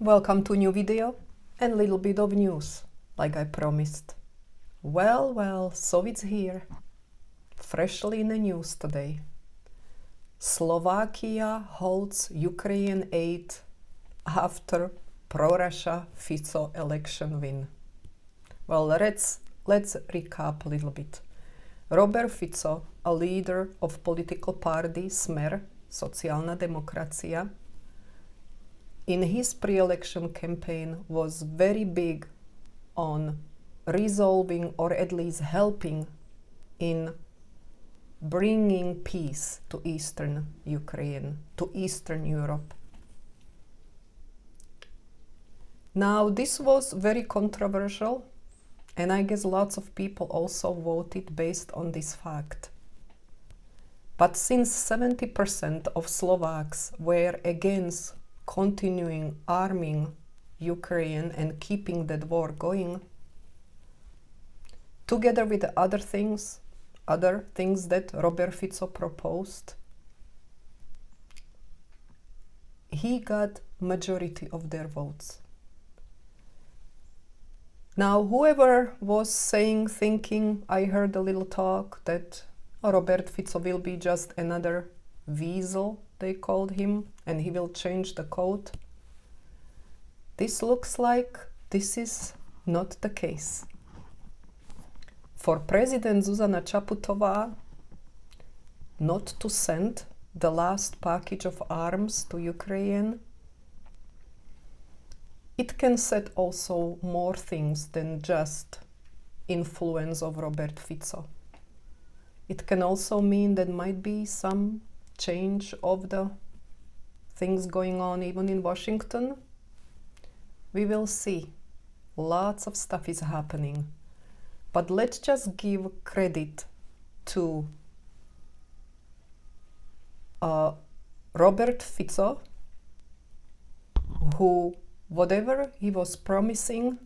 Welcome to new video and little bit of news, like I promised. Well, so it's here. Freshly in the news today. Slovakia holds Ukraine aid after pro-Russia Fico election win. Well, let's recap a little bit. Robert Fico, a leader of political party Smer, Sociálna demokracia, in his pre-election campaign was very big on resolving or at least helping in bringing peace to Eastern Ukraine, to Eastern Europe. Now, this was very controversial, and I guess lots of people also voted based on this fact. But since 70% of Slovaks were against continuing arming Ukraine and keeping that war going, together with the other things that Robert Fico proposed, he got majority of their votes. Now, whoever was thinking, I heard a little talk that Robert Fico will be just another weasel, they called him, and he will change the code. This looks like this is not the case. For President Zuzana Čaputová not to send the last package of arms to Ukraine, it can set also more things than just influence of Robert Fico. It can also mean that might be some change of the things going on even in Washington. We will see. Lots of stuff is happening. But let's just give credit to Robert Fico, who, whatever he was promising,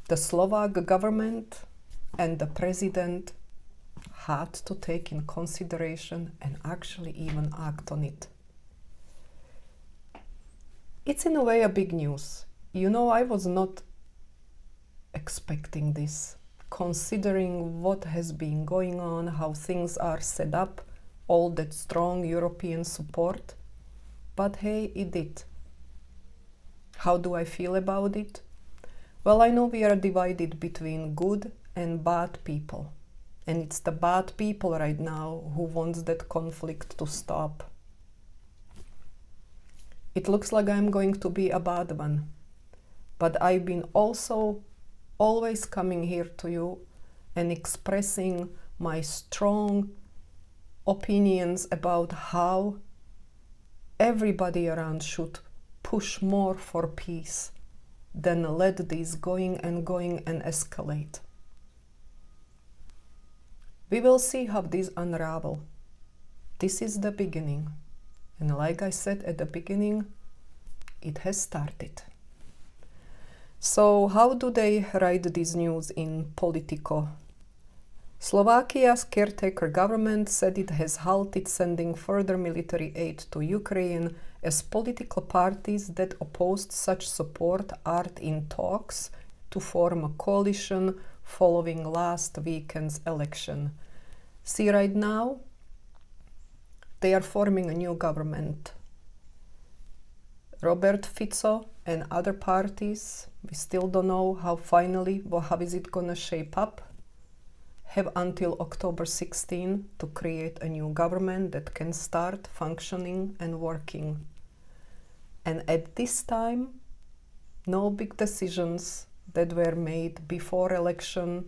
the Slovak government and the president had to take in consideration and actually even act on it. It's in a way a big news. You know, I was not expecting this, considering what has been going on, how things are set up, all that strong European support. But hey, it did. How do I feel about it? Well, I know we are divided between good and bad people. And it's the bad people right now who wants that conflict to stop. It looks like I'm going to be a bad one. But I've been also always coming here to you and expressing my strong opinions about how everybody around should push more for peace than let this going and escalate. We will see how this unravel. This is the beginning. And like I said at the beginning, it has started. So how do they write this news in Politico? Slovakia's caretaker government said it has halted sending further military aid to Ukraine as political parties that opposed such support are in talks to form a coalition following last weekend's election. See, right now, they are forming a new government. Robert Fico and other parties, we still don't know how is it gonna shape up, have until October 16 to create a new government that can start functioning and working. And at this time, no big decisions that were made before election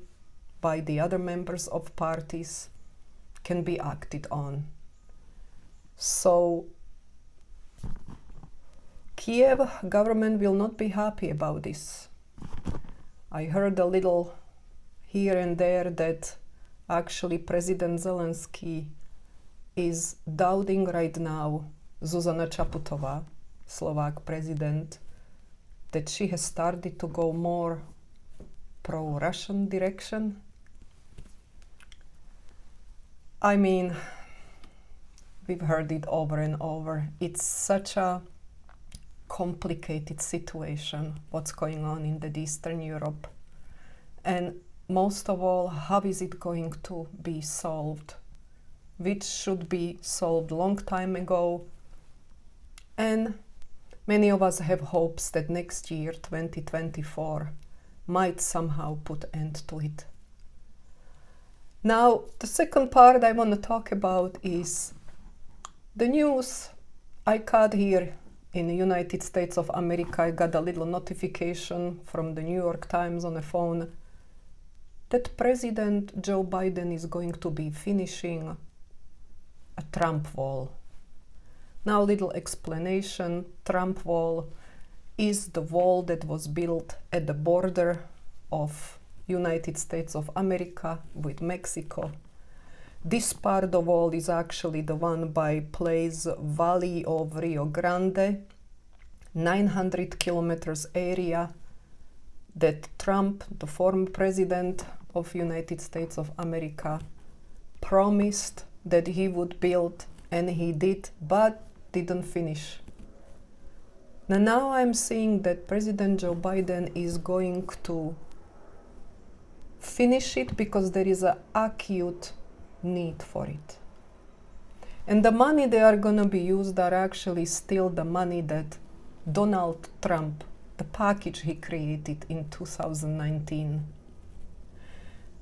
by the other members of parties can be acted on. So Kiev government will not be happy about this. I heard a little here and there that actually President Zelensky is doubting right now Zuzana Čaputová, Slovak president, that she has started to go more pro-Russian direction. I mean, we've heard it over and over. It's such a complicated situation, what's going on in the Eastern Europe. And most of all, how is it going to be solved? Which should be solved long time ago. And many of us have hopes that next year, 2024, might somehow put end to it. Now, the second part I want to talk about is the news I got here in the United States of America. I got a little notification from the New York Times on the phone that President Joe Biden is going to be finishing a Trump wall. Now, little explanation. Trump wall is the wall that was built at the border of United States of America with Mexico. This part of the wall is actually the one by place Valley of Rio Grande, 900 kilometers area that Trump, the former president of United States of America, promised that he would build, and he did, but didn't finish. Now I'm seeing that President Joe Biden is going to finish it because there is an acute need for it. And the money they are going to be used are actually still the money that Donald Trump, the package he created in 2019.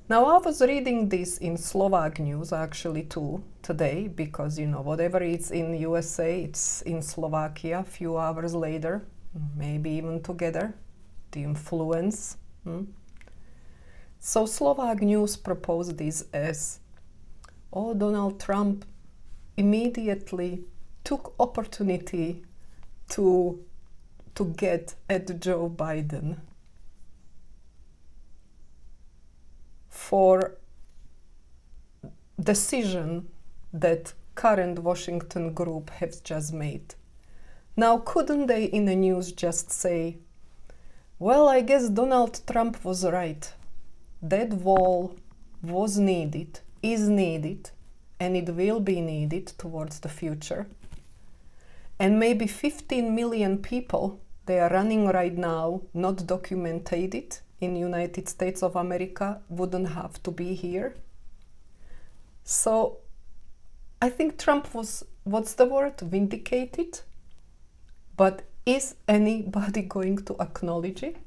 Now, I was reading this in Slovak news actually too today, because whatever it's in USA, it's in Slovakia a few hours later, maybe even together, the influence. So Slovak news proposed this as, Donald Trump immediately took opportunity to get at Joe Biden for decision that current Washington group has just made. Now, couldn't they in the news just say, well, I guess Donald Trump was right. That wall was needed, is needed, and it will be needed towards the future. And maybe 15 million people, they are running right now, not documented in United States of America, wouldn't have to be here. So I think Trump was, what's the word, vindicated? But is anybody going to acknowledge it?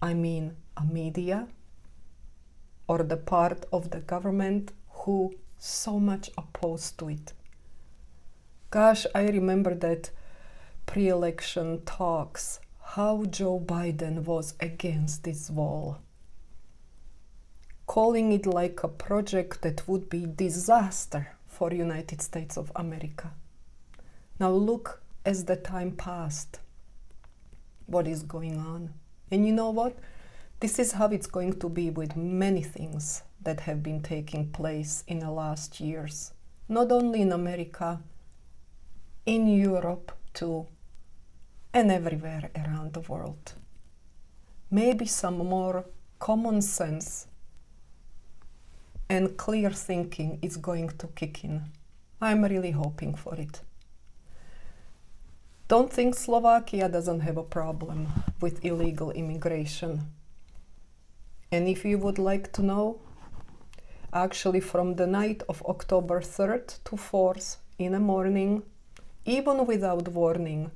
I mean, a media or the part of the government who so much opposed to it. Gosh, I remember that pre-election talks, how Joe Biden was against this wall, calling it like a project that would be disaster for United States of America. Now look, as the time passed, what is going on. And you know what? This is how it's going to be with many things that have been taking place in the last years. Not only in America, in Europe too, and everywhere around the world. Maybe some more common sense and clear thinking is going to kick in. I'm really hoping for it. Don't think Slovakia doesn't have a problem with illegal immigration. And if you would like to know, actually from the night of October 3rd to 4th in the morning, even without warning,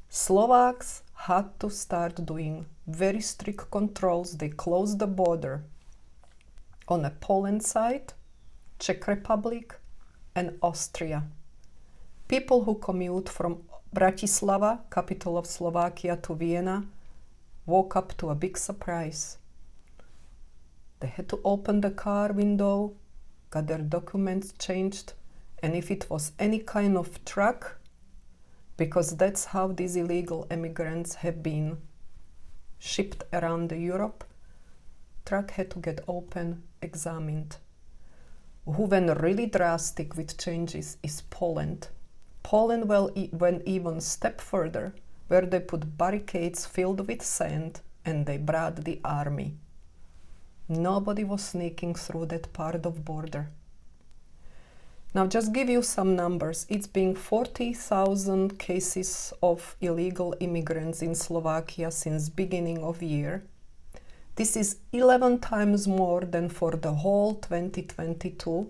Slovaks had to start doing very strict controls. They closed the border on the Poland side, Czech Republic, and Austria. People who commute from Bratislava, capital of Slovakia, to Vienna, woke up to a big surprise. They had to open the car window, got their documents changed, and if it was any kind of truck, because that's how these illegal immigrants have been shipped around Europe, truck had to get open, examined. Who went really drastic with changes is Poland. Poland went even step further, where they put barricades filled with sand and they brought the army. Nobody was sneaking through that part of border. Now, just give you some numbers. It's been 40,000 cases of illegal immigrants in Slovakia since beginning of year. This is 11 times more than for the whole 2022,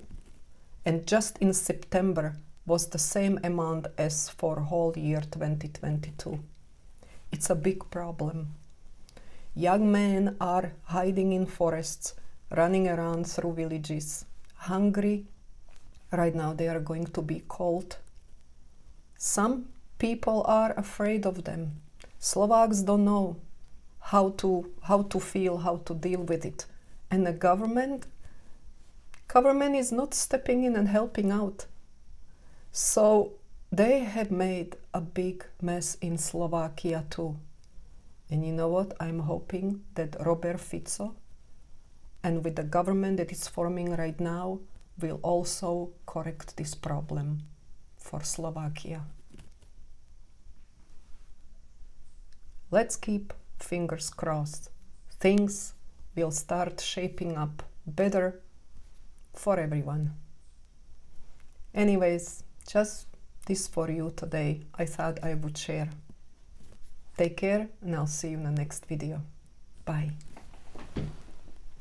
and just in September was the same amount as for whole year 2022. It's a big problem. Young men are hiding in forests, running around through villages, hungry. Right now they are going to be cold. Some people are afraid of them. Slovaks don't know how to feel, how to deal with it. And the government is not stepping in and helping out. So they have made a big mess in Slovakia too. And you know what? I'm hoping that Robert Fico, and with the government that is forming right now, will also correct this problem for Slovakia. Let's keep fingers crossed. Things will start shaping up better for everyone. Anyways, just this for you today. I thought I would share. Take care, and I'll see you in the next video. Bye.